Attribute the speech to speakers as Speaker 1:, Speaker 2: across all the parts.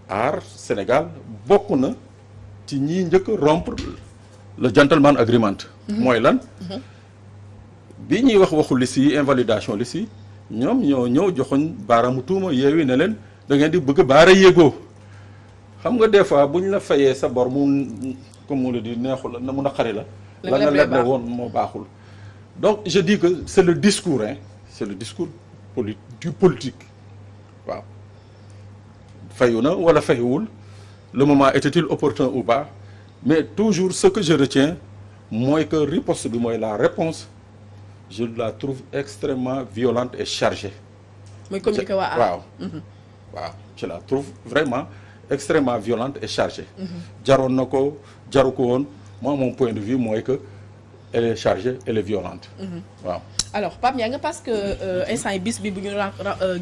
Speaker 1: Aar Sénégal bokk na ci ñi njëkk rompre le gentleman agreement. mooy lan. bi ñuy waxu liste yi invalidation liste yi ñoom ñoo ñëw joxoñ baaraamu tuuma Yewwi ne leen da ngeen di bëgg baara yéegoo xam nga des fois bu ñu la fayee sa bor mu comme on le dit neexul na mun a xari la. la nga leb ne woon moo baaxul. donc je dis que c'est le discours c'est le discours du politique waaw. fayu na wala fayuwul le moment était-il opportun ou pas mais toujours ce que je retiens mooy que riposte bi mooy la réponse je la trouve extrêmement violente et chargée.
Speaker 2: muy communiqué waa
Speaker 1: waaw. waaw je la trouve vraiment extrêmement violente et chargée. jaroon na ko jaru ko woon moi mon point de vue mooy que elle est chargée elle est violente. waaw.
Speaker 2: alors Pape Ndiaye parce que instant yi bis bi bu ñu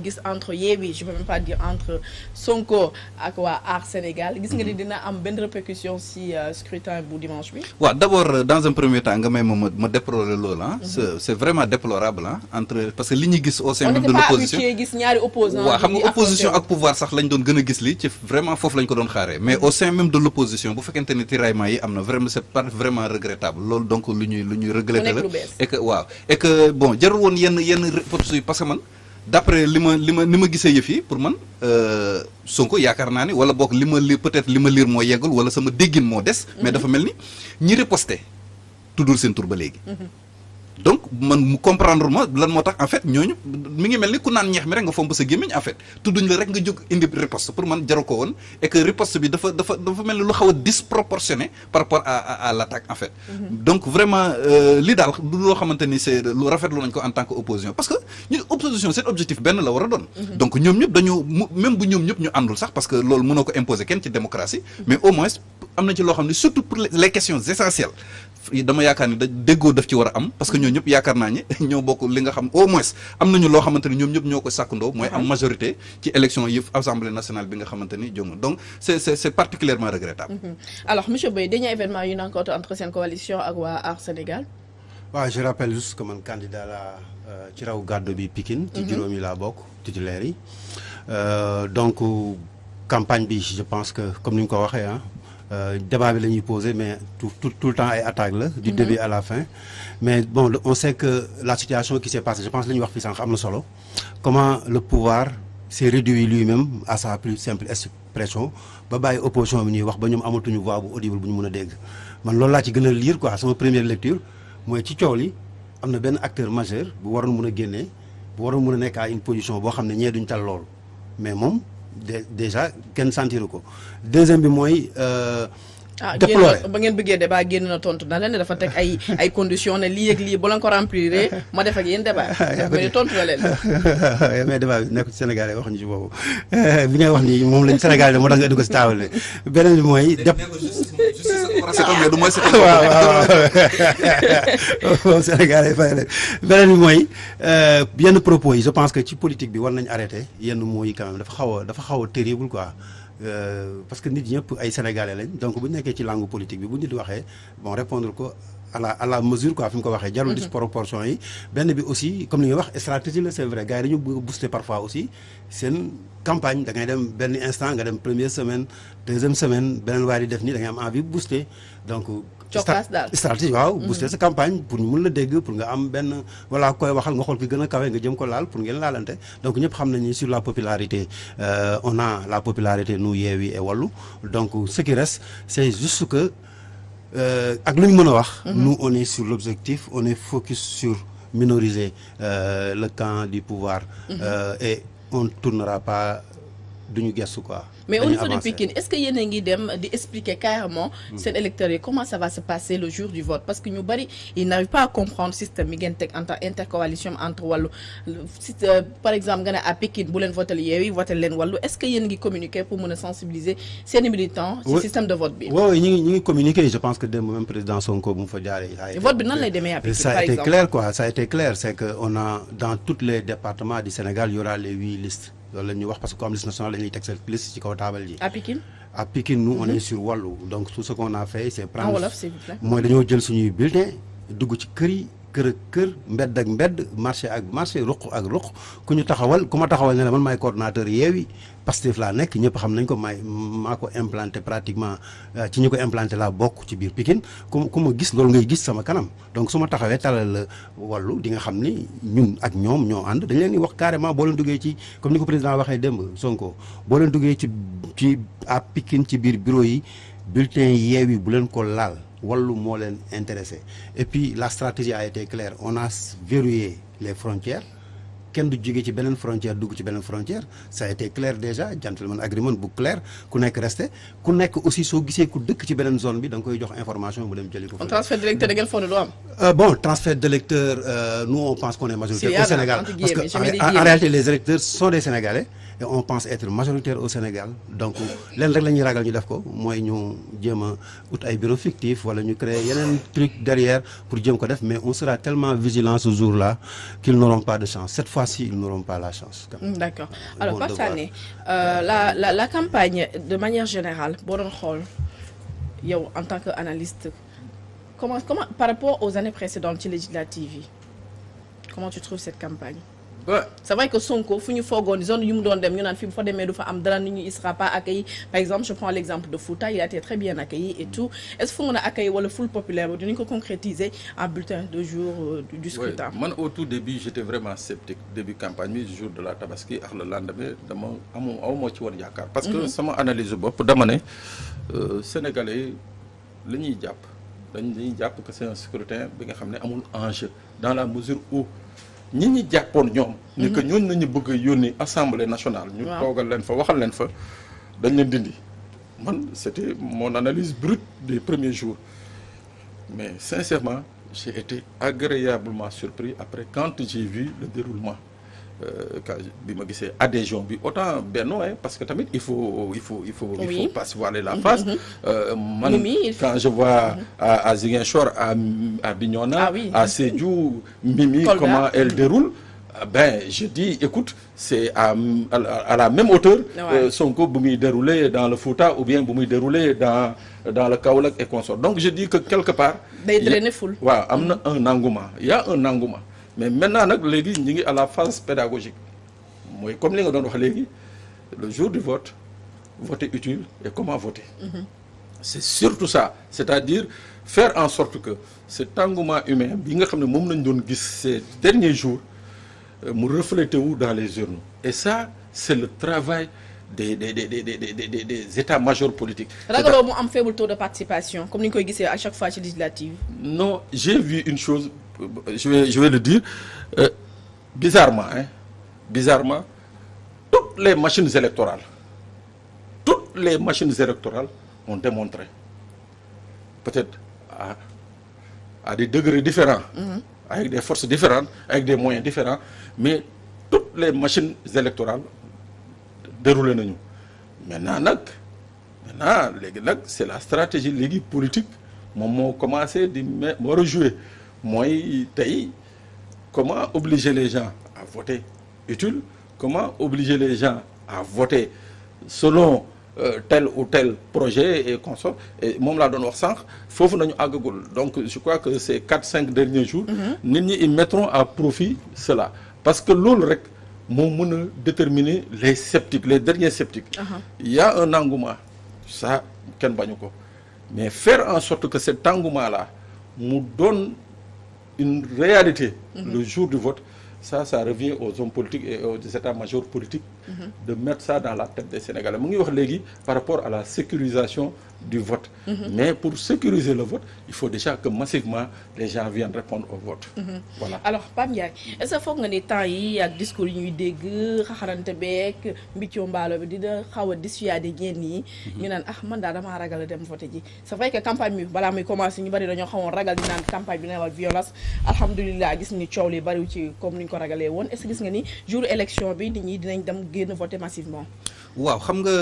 Speaker 2: gis entre Yewwi je peux même pas dire entre Sonko ak waa Aar Sénégal gis nga ni dina am benn répercussion si scrutin bu dimanche bi.
Speaker 3: waaw d'abord dans un premier temps nga may ma déplorer loolu c'est vraiment déplorable entre parce que li ñu gis au sein même de l'opposition
Speaker 2: on n'était pas habitué gis ñaari opposants.
Speaker 3: waaw xam nga opposition ak pouvoir sax lañ doon gën a gis li ci vraiment foofu lañ ko doon xaaree mais au sein même de l'opposition bu fekkente ni tiraillement yi am na vraiment c'est pas vraiment regrettable loolu donc lu ñuy regretter la et que waaw et que bon jarul woon yenn hypothèses yi parce que man d'après li ma gisee yëf yi pour man Sonko yaakaar naa ni wala boog li ma lire moo yeggul wala sama déggin moo des mais dafa mel ni ñi riposté tuddul seen tur ba léegi donc man mu comprendre ma lan moo tax en fait ñooñu mi ngi mel ni ku naan ñeex mi rek nga fomp sa gémmiñ en fait tudduñ la rek nga jóg indi riposte pour man jaru ko woon et que riposte bi dafa mel ni lu xaw a disproportionné par rapport à l'attaque en fait donc vraiment li daal du loo xamante ni c'est lu rafetlu nañ ko en tant que opposition parce que ñu opposition seen objectif benn la war a doon donc ñoom ñëpp dañoo même bu ñoom ñëpp ñu àndul sax parce que loolu mënoo ko imposer kenn ci démocratie mais au moins am na ci loo xam ne surtout pour les questions essentielles dama yaakaar ni déggoo daf ci war a am parce que ñoo ñëpp yaakaar naa ñi ñoo bokk li nga xam au moins am nañu loo xamante ni ñoom ñëpp ñoo ko sàkkandoo mooy am majorité ci élection yi assemblée nationale bi nga xamante ni jóg na donc c'est particulièrement regrettable.
Speaker 2: Alors monsieur Boye dernier événement yu ñu rencontre entre seen coalition ak waa Aar Sénégal.
Speaker 4: waaw je rappelle juste que man candidat la ci raw gàddu bi Pikine ci juróom yi laa bokk titulaire yi donc campagne bi je pense que comme ni nga ko waxee débat bi la ñuy poser mais tout le temps ay attaques la du début à la fin mais bon on sait que la situation qui s'est passée je pense li ñuy wax fii sànq am na solo comment le pouvoir s'est réduit lui-même à sa plus simple expression ba bàyyi opposition bi ñuy wax ba ñoom amatuñu voix bu audible bu ñu mën a dégg man loolu laa ci gën a lire quoi sama première lecture mooy ci coow li am na benn acteur majeur bu waroon mën a génnee bu waroon mën a nekk à une position boo xam ne ñee duñ tal loolu mais moom déjà kenn sentiru ko deuxième bi mooy déplorer
Speaker 2: ba ngeen bëggee débat génn na tontu na leen ne dafa teg ay conditions ne lii ak lii bu leen ko remplir ma def ak yéen débat mais tontu na leen
Speaker 4: mais débat bi nekk Sénégal yi waxuñu ci boobu bi ngay wax nii moom lañ Sénégal yi moo tax nga indi ko si taawal beneen bi mooy waaw Sénégal yi fay leen beneen bi mooy yenn propos yi je pense que ci politique bi war nañ arrêter yenn mots yi quand même dafa xaw a terrible quoi parce que nit ñëpp ay sénégalais lañ donc bu ñu nekkee ci langue politique bi bu nit waxee bon répondre ko à la mesure quoi fi mu ko waxee jarul disproportion yi benn bi aussi comme li nga wax stratégie la c'est vrai gars yi dañu bëgg a booster parfois aussi seen campagne da ngay dem benn instant nga dem première semaine deuxième semaine beneen waay di def nii da ngay am envie booster donc stratégie waaw booster sa campagne pour ñu mën la dégg pour nga am benn voilà koy waxal nga xool ki gën a kawe nga jëm ko laal pour ngeen laalante donc ñëpp xam nañu sur la popularité on a la popularité nous Yewwi et Wallu donc ce qui reste c'est juste que ak lu ñu mën a wax nous on est sur l'objectif on est focus sur minoriser le camp du pouvoir et on ne tournera pas duñu gestu quoi.
Speaker 2: Mais au niveau de Pikine est-ce que yéen a ngi dem di expliquer carrément seen électeurs yi comment ça va se passer le jour du vote parce que ñu bari ils n'arrivent pas à comprendre système bi ngeen teg entre intercoalition entre Wallu par exemple nga ne à Pikine bu leen votel Yewwi votel leen Wallu est-ce que yéen ngi communiquer pour mën a sensibiliser seen militants ci système de vote bi.
Speaker 4: oui ñu ngi communiquer je pense que démb même président Sonko bu mu fa jaaree.
Speaker 2: vote bi nan lay demee à Pikine
Speaker 4: ça a été clair quoi ça a été clair c'est que on a dans tous les départements du Sénégal il y aura les 8 listes. loolu la ñuy wax parce que comme liste nationale la ñuy teg seen liste ci kaw taabal ji.
Speaker 2: À Pikine.
Speaker 4: À Pikine nous on est sur Wallu donc tout ce qu'on a fait c'est prendre
Speaker 2: en wolof s'il vous plaît.
Speaker 4: mooy dañoo jël suñuy bulletin dugg ci kër yi kër ak kër mbedd ak mbedd marché ak marché ruq ak ruq ku ñu taxawal ku ma taxawal ne la man maay coordonnateur Yewwi Pastef laa nekk ñëpp xam nañ ko maa ko implanté pratiquement ci ñi ko implanté laa bokk ci biir Pikine ku ma gis loolu ngay gis sama kanam donc su ma taxawee talal la Wallu di nga xam ni ñun ak ñoom ñoo ànd dañ leen di wax carrément boo leen duggee ci comme ni ko président waxee démb Sonko boo leen duggee ci à Pikine ci biir bureau yi bulletin Yewwi bu leen ko laal Wallu moo leen intéressé et puis la stratégie a été claire on a verrouillé les frontières kenn du jóge ci beneen frontière dugg ci beneen frontière ça a été clair déjà gentleman agreement bu clair ku nekk resté ku nekk aussi soo gisee ku dëkk ci beneen zone bi da nga koy jox information bu dem jëli ko.
Speaker 2: transfert d'électeurs da ngeen foog ne du am.
Speaker 4: Bon transfert d'électeurs nous on pense qu'on est majoritaire au Sénégal parce que en réalité les électeurs sont des Sénégalais et on pense être majoritaire au Sénégal donc leen rek la ñuy ragal ñu def ko mooy ñu jéem a ut ay bureaux fictifs wala ñu créer yeneen truc derrière pour jéem ko def mais on sera tellement vigilant ce jour-là qu'ils n'auront pas de chance cette fois-ci ils n'auront pas la chance.
Speaker 2: D'accord alors Pape Sané la campagne de manière générale boo doon xool yow en tant qu'analyste comment par rapport aux années précédentes ci législatives yi comment tu trouves cette campagne? C'est vrai que Sonko fu ñu foogoon zone yu mu doon dem ñu naan fi bu fa demee du fa am dara nit ñi il sera pas accueilli par exemple je prends l'exemple de Fouta il a été très bien accueilli et tout est-ce que fu mën a accueilli wala foule populaire bi dinañ ko concrétiser en bulletin de jour du scrutin.
Speaker 1: Oui, man au tout début j'étais vraiment sceptique début campagne bi jour de la Tabaski ak le lendemain dama aw moo ci woon yaakaar. parce que sama analyse bopp dama ne Sénégalais la ñuy jàpp dañuy jàpp que c'est un scrutin bi nga xam ne amul enjeu dans la mesure où. ñi jàppoon ñoom. ni que ñooñu nañu bëgg a yónni assemblée nationale. ñu toogal leen fa waxal leen fa dañ leen dindi. man c'était mon analyse brute des premiers jours mais sincèrement j'ai été agréablement surpris après quand j'ai vu le déroulement quand bi ma gisee adhésion bi autant Benno parce que tamit il faut pas se voiler la face. man quand je vois à Ziguinchor à Bignona à Sédhiou Mimi comment elle déroule je dis écoute c'est à la même hauteur Sonko bu muy dérouler dans le Fouta ou bien bu muy dérouler dans le Kaolack et consorts donc je dis que quelque part
Speaker 2: day drainer foule
Speaker 1: waaw am na un engouement il y a un engouement mais maintenant nag léegi ñu ngi à la phase pédagogique mooy comme li nga doon wax léegi le jour du vote voter utile et comment voter. C'est surtout ça c'est-à-dire faire en sorte que cet engouement humain bi nga xam ne moom lañ doon gis ces derniers jours mu refléter wu dans les urnes et ça c'est le travail des états-majors politiques.
Speaker 2: ragaloo mu am faible taux de participation comme ni ñu koy gisee à chaque fois ci législative.
Speaker 1: Non j'ai vu une chose je vais le dire bizarrement toutes les machines électorales ont démontré peut-être à des degrés différents avec des forces différentes avec des moyens différents mais toutes les machines électorales déroulé nañu maintenant léegi nag c'est la stratégie léegi politique moom moo commencé di war a jouer mooy tey comment obliger les gens à voter utile comment obliger les gens à voter selon tel ou tel projet et consort et moom laa doon wax sànq foofu nañu àggagul donc je crois que ces 4-5 derniers jours nit ñi ils mettront à profit cela parce que loolu rek moo mën a déterminer les sceptiques les derniers sceptiques il y a un engouement ça kenn bañu ko mais faire en sorte que cet engouement là mu donne une réalité le jour du vote ça revient aux hommes politiques et aux états-majors politiques de mettre ça dans la tête des Sénégalais mu ngi wax léegi par rapport à la sécurisation du vote mais pour sécuriser le vote il faut déjà que massivement les gens viennent répondre au vote voilà.
Speaker 2: Alors Pape Ndiaye est-ce que foog nga ne temps yi ak discours yi ñuy dégg xaxarante beeg mbiccoo mbaalo bi dina xaw a dissuader ñenn yi ñu naan man daal damaa ragal a dem voter ji c'est vrai que campagne bi balaa muy commencer ñu bari dañoo xawoon ragal di naan campagne bi na wal violence alhamdulilah gis ni coow li bariw ci comme ni ñu ko ragalee woon est-ce que gis nga ni jour élection bi nit ñi dinañ dem génn voter massivement.
Speaker 3: waaw xam nga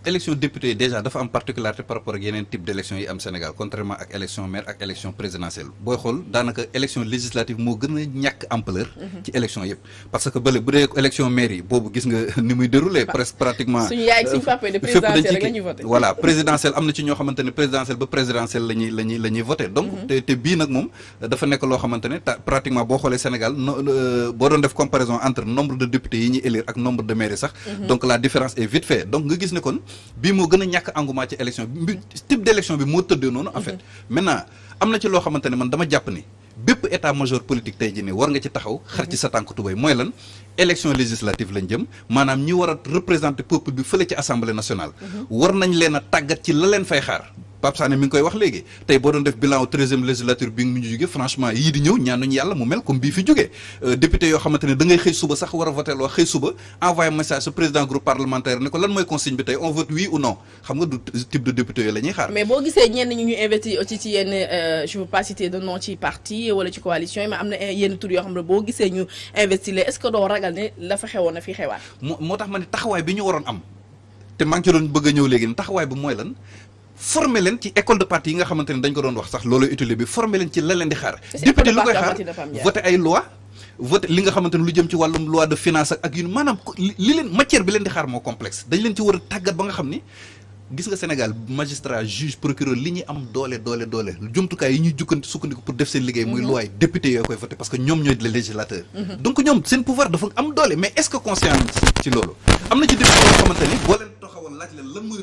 Speaker 3: élection député yi déjà dafa am particularité par rapport ak yeneen type d'élection yi am Sénégal contrairement ak élection maire ak élection présidentielle booy xool daanaka élection législative moo gën a ñàkk ampleur ci élection yëpp parce que bële bu dee élection maire yi boobu gis nga ni muy déroulé presque pratiquement
Speaker 2: suñu yaay ak suñu papa de présidentielle rek la ñuy voté
Speaker 3: voilà présidentielle am na ci ñoo xamante ne présidentielle ba présidentielle la ñuy voté donc te bii nag moom dafa nekk loo xamante ne pratiquement boo xoolee Sénégal boo doon def comparaison entre nombre de députés yi ñuy élire ak nombre de maires sax donc la différence est vite fait donc nga gis ne kon bii moo gën a ñàkk engouement ci élection bi type d'élection bi moo tëddee noonu en fait maintenant am na ci loo xamante ne man dama jàpp ni bépp état major politique tey jii nii war nga ci taxaw xar ci sa tànk tubéy mooy lan élection législative lañ jëm maanaam ñi war a représenter peuple bi fële ci assemblée nationale war nañ leen a tàggat ci la leen fay xaar Pape Sané mi ngi koy wax léegi tey boo doon def bilan au 13e législature bi mu jógee franchement yii di ñëw ñaanuñu yàlla mu mel comme bii fi jógee député yoo xamante ne da ngay xëy suba sax war a voter loo xëy suba envoyé message su président groupe parlementaire ne ko lan mooy consigne bi tey on vote oui ou non xam nga du type de député yooyu la ñuy xaar.
Speaker 2: mais boo gisee ñenn ñu ñu investi aussi ci yenn je veux pas citer de nom ci parti wala ci coalition yi mais am na yenn tur yoo xam ne boo gisee ñu investi le est-ce que doo ragal ne la fa xewoon na fi xewaat.
Speaker 3: moo tax ma ne taxawaay bi ñu waroon am te maa ngi ci doon bëgg a ñëw léegi ne taxawaay bi mooy lan former leen ci école de parti yi nga xamante ne dañ ko doon wax sax loolu utile bi former leen ci la leen di xaar député lu koy xaar voter ay loi voter li nga xamante ne lu jëm ci wàllum loi de finance ak yu maanaam li leen matière bi leen di xaar moo complexe dañ leen ci war a tàggat ba nga xam ni gis nga Sénégal magistrat juge procureur li ñuy am doole jumtukaay yi ñuy jukkanti sukkandiku pour def seen liggéey muy loi député yooyu koy voter parce que ñoom ñooy les législateurs donc ñoom seen pouvoir dafa am doole mais est-ce que conscient ci loolu am na ci député yoo xamante ni boo leen taxawoon laaj leen lan mooy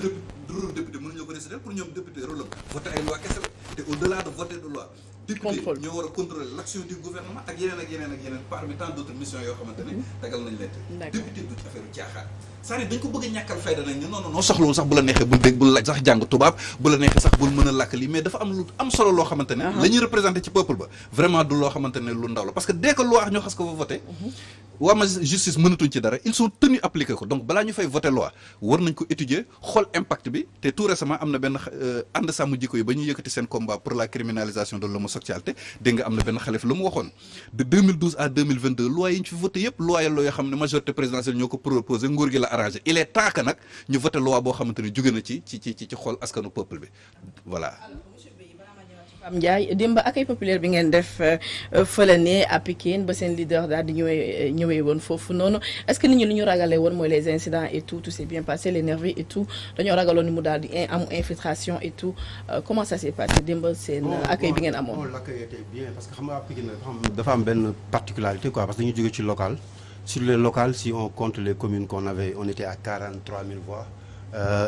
Speaker 3: rôle député mënuñoo ko décider pour ñoom député rôle am voter ay loi kese la te au-delà de voter de loi député ñoo war a contrôler l'action du gouvernement ak yeneen parmi tant d'autres missions yoo xamante ne tegal nañ leen député du affaire caaxaan c'est-à-dire dañ ko bëgg a ñàkkal fayda nañ ne non soxlawul sax bu la neexee bul dégg bul laaj sax jàng tubaab bu la neexee sax bul mën a làkk lii mais dafa am lu am solo loo xamante ne la ñuy représenté ci peuple ba vraiment du loo xamante ne lu ndaw la parce que dès que loi ñoo xas ko fa voté waa ma justice mënatuñ ci dara ils sont tenus appliquer ko donc balaa ñu fay voté loi war nañ ko étudier xool impact bi te tout récemment am na benn ànd sàmm jikko yi ba ñuy yëkkati seen combat pour la criminalisation de l'homosexualité dégg nga am na benn xalif lu mu waxoon de 2012 à 2022 loi yi ñu fi voté yëpp loi yoo xam ne majorité présidentielle ñoo ko proposé nguur gi la arrangé il est temps que nag ñu voté loi boo xamante ne jóge na ci xool askanu peuple bi voilà.
Speaker 2: Pape Ndiaye démb accueil populaire bi ngeen def fële ne à Pikine ba seen leader daal di ñëwee woon foofu noonu est-ce que nit ñi lu ñu ragalee woon mooy les incidents et tout s'est bien passé les nervis et tout dañoo ragaloon ni mu daal di am infiltration et tout comment ça s'est passé démb seen accueil bi ngeen amoon.
Speaker 4: l'accueil était bien parce que xam nga Pikine dafa am benn particularité quoi parce que dañu jóge ci local sur les locales si on compte les communes qu'on avait on était à 43 000 voix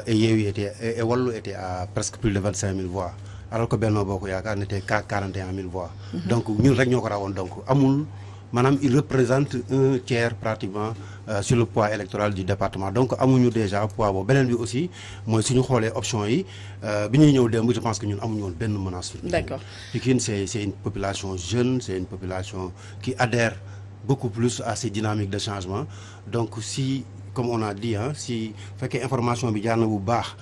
Speaker 4: et Yewwi était et Wallu était à presque plus de 25 000 voix. alors que Benno Bokk Yaakaar n'était qu'à 41 000 voix. donc ñun rek ñoo ko rawoon donc amul maanaam il représente un tiers pratiquement sur le poids électoral du département donc amuñu déjà poids boobu beneen bi aussi mooy suñu xoolee option yi bi ñuy ñëw démb je pense que ñun amuñu woon benn menace.
Speaker 2: d'accord
Speaker 4: Pikine c'est une population jeune c'est une population qui adhère beaucoup plus à ces dynamiques de changement donc si comme on a dit si fekkee information bi jaar na bu baax.